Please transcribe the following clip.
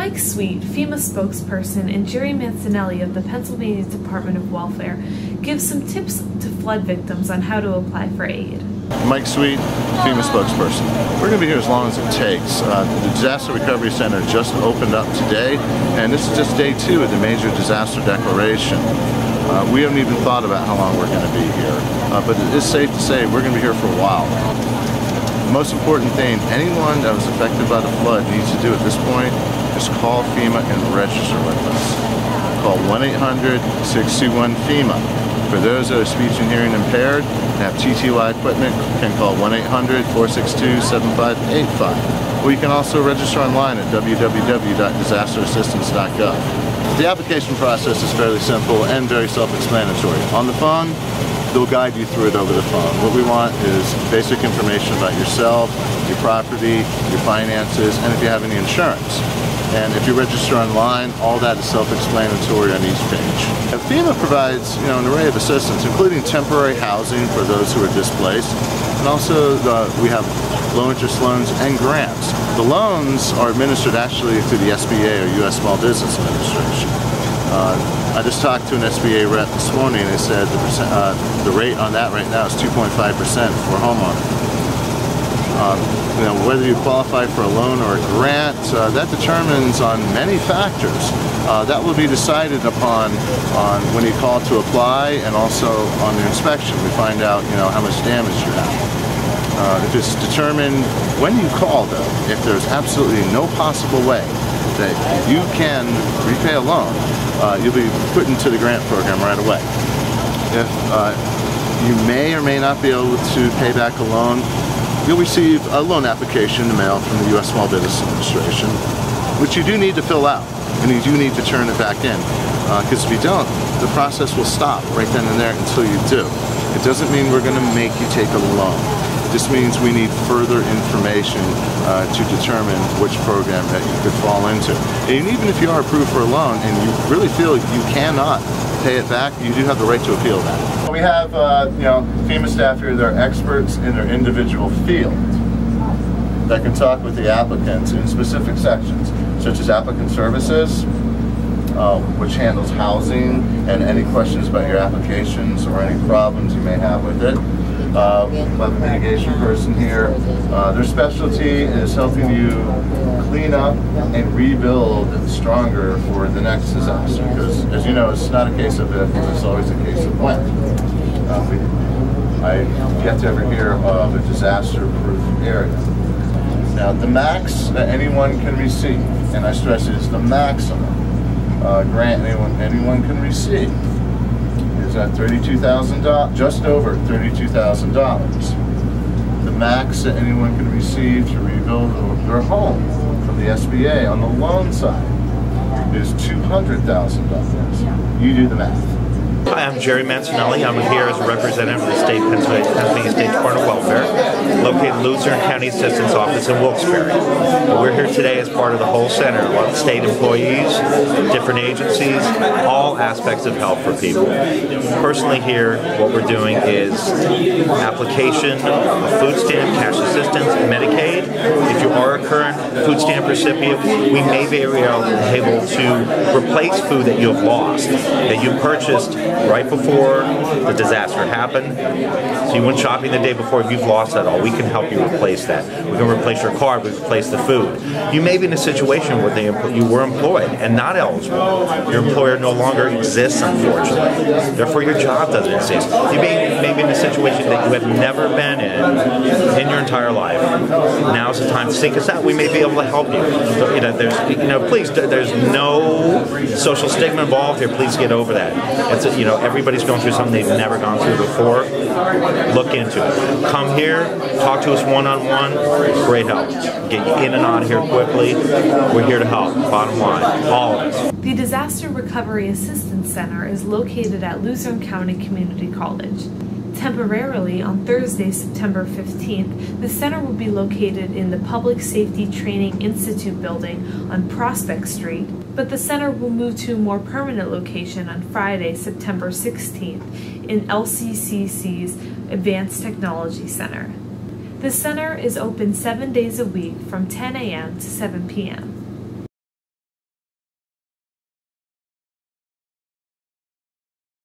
Mike Sweet, FEMA spokesperson, and Jerry Mancinelli of the Pennsylvania Department of Welfare give some tips to flood victims on how to apply for aid. Mike Sweet, FEMA spokesperson. We're going to be here as long as it takes. The Disaster Recovery Center just opened up today, and this is just day 2 of the major disaster declaration. We haven't even thought about how long we're going to be here, but it is safe to say we're going to be here for a while. The most important thing anyone that was affected by the flood needs to do at this point is call FEMA and register with us. Call 1-800-621-FEMA. For those that are speech and hearing impaired and have TTY equipment, you can call 1-800-462-7585. Or you can also register online at www.disasterassistance.gov. The application process is fairly simple and very self-explanatory. On the phone, they'll guide you through it over the phone. What we want is basic information about yourself, your property, your finances, and if you have any insurance. And if you register online, all that is self-explanatory on each page. And FEMA provides, an array of assistance, including temporary housing for those who are displaced, and also we have low-interest loans and grants. The loans are administered actually through the SBA or U.S. Small Business Administration. I just talked to an SBA rep this morning. They said the rate on that right now is 2.5% for a homeowner. Whether you qualify for a loan or a grant, that determines on many factors. That will be decided upon when you call to apply, and also on the inspection. We find out, how much damage you have. If it's determined when you call, though, if there's absolutely no possible way that you can repay a loan, you'll be put into the grant program right away. If you may or may not be able to pay back a loan, you'll receive a loan application in the mail from the U.S. Small Business Administration, which you do need to fill out, and you do need to turn it back in. Because if you don't, the process will stop right then and there until you do. It doesn't mean we're going to make you take a loan. This means we need further information to determine which program that you could fall into. And even if you are approved for a loan and you really feel you cannot pay it back, you do have the right to appeal that. We have, FEMA staff here that are experts in their individual field that can talk with the applicants in specific sections, such as applicant services, which handles housing and any questions about your applications or any problems you may have with it. We have a mitigation person here. Their specialty is helping you clean up and rebuild stronger for the next disaster. Because, as you know, it's not a case of if, it's always a case of when. I've yet to ever hear of a disaster-proof area. Now, the max that anyone can receive, and I stress it is the maximum grant anyone can receive, is at $32,000, just over $32,000. The max that anyone can receive to rebuild their home from the SBA on the loan side is $200,000. You do the math. Hi, I'm Jerry Mancinelli. I'm here as a representative of the Pennsylvania State Department of Welfare, located in Luzerne County Assistance Office in Wilkes-Barre. We're here today as part of the whole center, a lot of state employees, different agencies, all aspects of help for people. Personally here, what we're doing is application of food stamp, cash assistance, Medicaid. If you are a current food stamp recipient, we may be able to replace food that you have lost, that you purchased right before the disaster happened. So you went shopping the day before, if you've lost that all, we can help you replace that. We can replace your card, we can replace the food. You may be in a situation where you were employed and not eligible. Your employer no longer exists, unfortunately. Therefore, your job doesn't exist. You may be in a situation that you have never been in your entire life. Now's the time to seek us out. We may be able to help you. So, please, there's no social stigma involved here. Please get over that. It's everybody's going through something they've never gone through before. Look into it. Come here, talk to us one-on-one. Great help. Get you in and out of here quickly. We're here to help. Bottom line, all of us. The Disaster Recovery Assistance Center is located at Luzerne County Community College. Temporarily, on Thursday, September 15th, the center will be located in the Public Safety Training Institute building on Prospect Street, but the center will move to a more permanent location on Friday, September 16th, in LCCC's Advanced Technology Center. The center is open 7 days a week from 10 a.m. to 7 p.m.